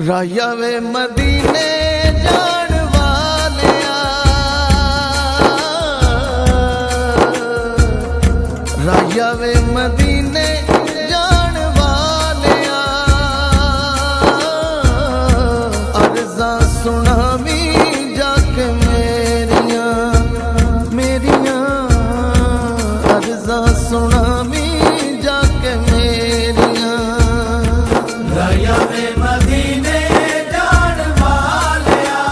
राया वे मदीने जान वालिया, राया वे मदीने जान वालिया, अर्ज़ा सुनावी जाके मेरिया मेरिया, अर्ज़ा सुनावी जाके मेरिया। राया वे मदीने जान वालिया,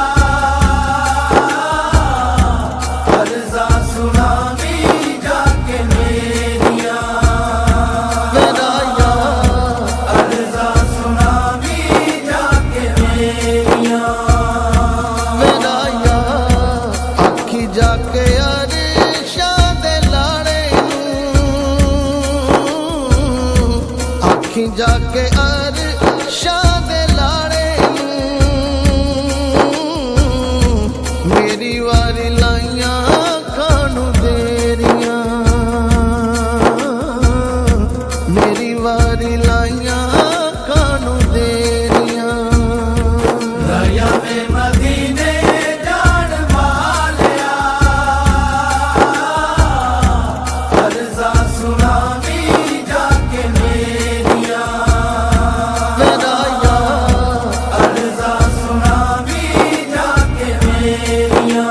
अर्ज़ा सुनावी जाके मेरिया। राया अर्ज़ा सुनावी जाके मेरिया। राया आखी जाके अरशां दे लाड़े नूं, आखी जाके अरशां दे लाड़े नूं, मेरी वारी लाइयां खानू देरियां, मेरी वारी लाइयां खानू देरियां। राया वे मदीने जान वालिया, अर्ज़ा सुनावी जाके मेरिया। राया अर्ज़ा सुनावी जाके मेरिया।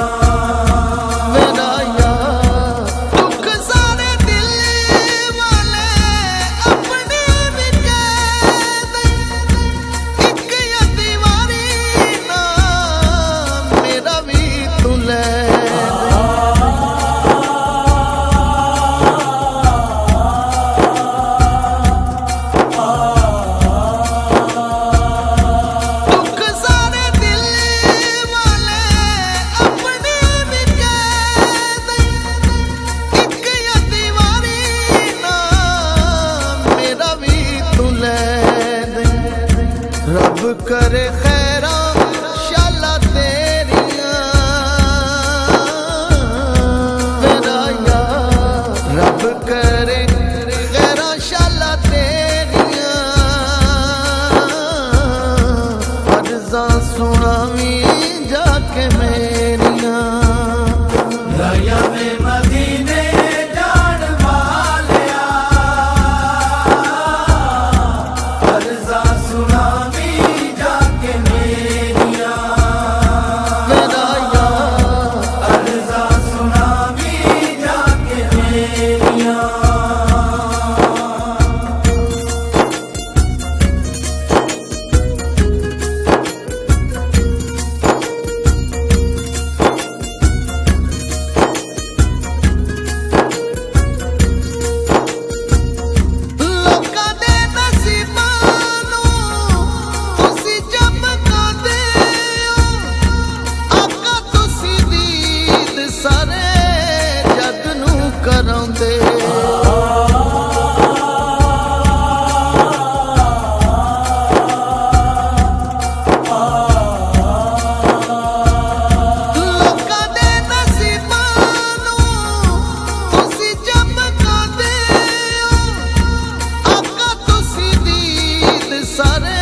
राया दुख सारे दिल वाले अपने भी कैद, एक दीवारी ना मेरा भी तू ले। दुख सारे दिल वाले अपने भी कैद, एक दीवारी ना मेरा भी तू ले दे। रब करे खैरा शाला तेरियां, राया रब करे खैरा शाला तेरियां, अर्ज़ा सुनावी जाके मेरियां। राया वे मदीने जान वालिया, अर्ज़ा सुनावी जाके मेरिया। राया अर्ज़ा सुनावी जाके मेरिया। लोकां दे नसीबां नूं तुसीं चमकांदे हो, आका तुसीं दीद सारे जग नूं करांदे। लोकां दे नसीबां नूं तुसीं चमकांदे हो, आका तुसीं दीद सारे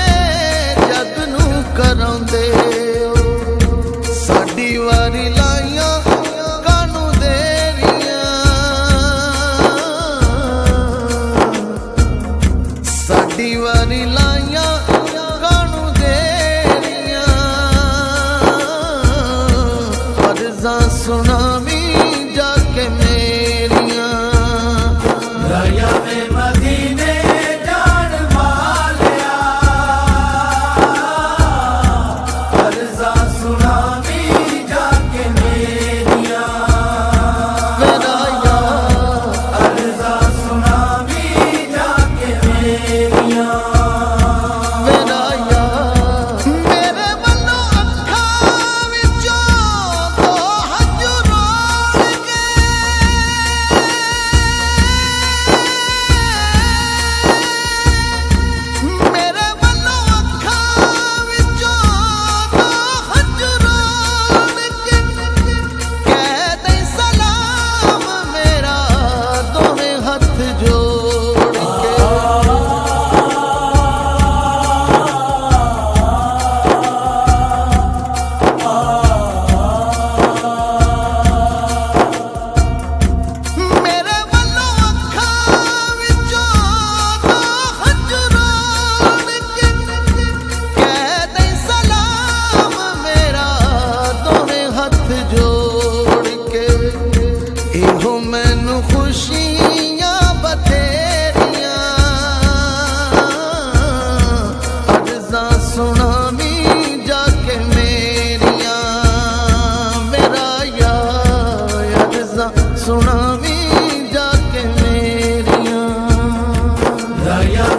जग नूं करांदे हो। साडी वारी लाइयां कानू देरियां, साडी वारी लाइयां कानू देरियां, अर्ज़ा सुनावी जाके मेरियां। राया वे मदीने जान वालिया, अर्ज़ा सुनावी जाके मेरिया। राया अर्ज़ा सुनावी जाके मेरिया। राया मेरे वल्लों अखां विचों दो हंझू रो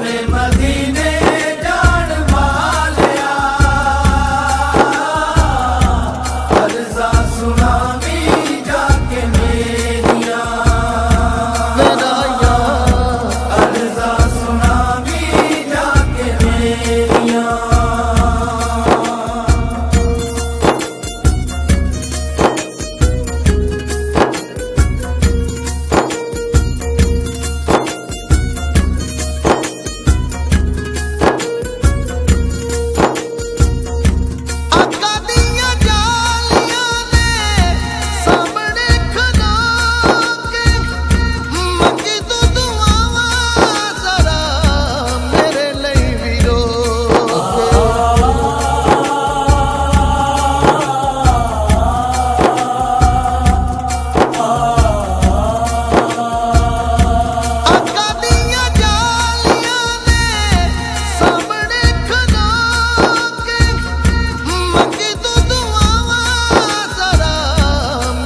वे मदीने जान वालिया अर्ज़ा सुनावी जाके मेरिया मेरा यार अर्ज़ा सुनावी जाके मेरिया आका दियां जालियां ने सामने खलो के मंगी तू दुआवां जरा मेरे ਲਈ भी रो आका दियां जालियां ने सामने खलो के मंगी तू दुआवां जरा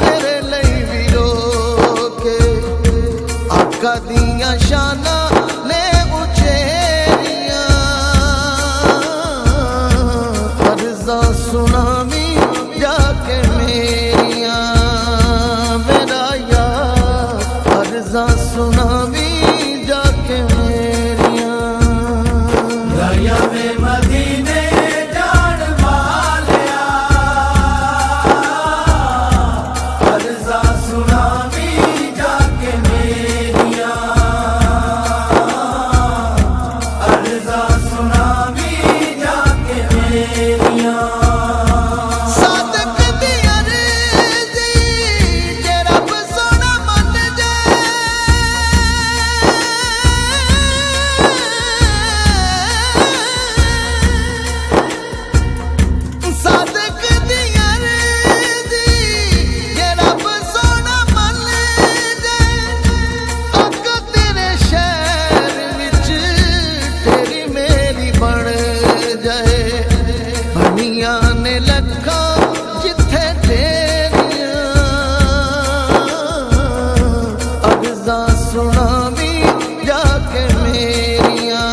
मेरे ਲਈ भी रो के आका दियां शाना ने उचेरियां अर्ज़ा सुनावी जाके मेरिया मेरा यार अर्ज़ा सुनावी जाके मेरिया राया वे मदीने जान वालिया अर्ज़ा सुनावी जाके मेरिया अर्ज़ा सुनावी जाके मेरिया सादक दी अर्ज़ी जे रब सोना मन जाए सादक दी अर्ज़ी जे रब सोना मन जाए अग तेरे शहर विच तेरी मेरी बन जाए बनिया ने लखा जिथे तेरियां अर्ज़ा सुनावी जाके मेरिया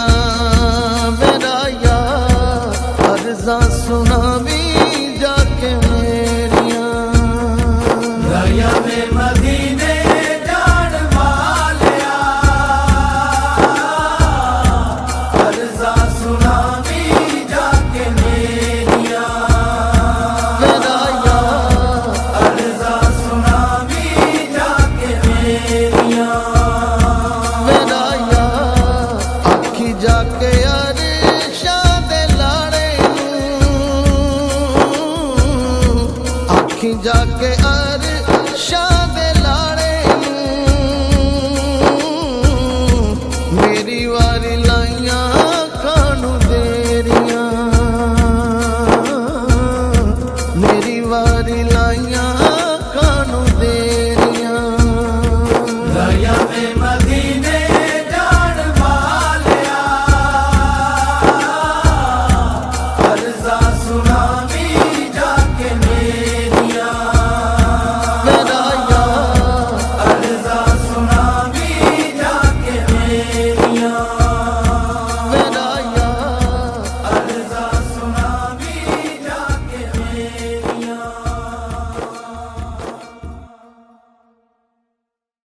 मेरा यार अर्ज़ा सुनावी जाके मेरिया राया वे मदीने जान वालिया अर्ज़ा सुनावी जाके मेरिया मेरा यार अर्ज़ा सुनावी जाके मेरिया मेरा यार आखी जाके अरशां दे लाड़े नूं आखी जाके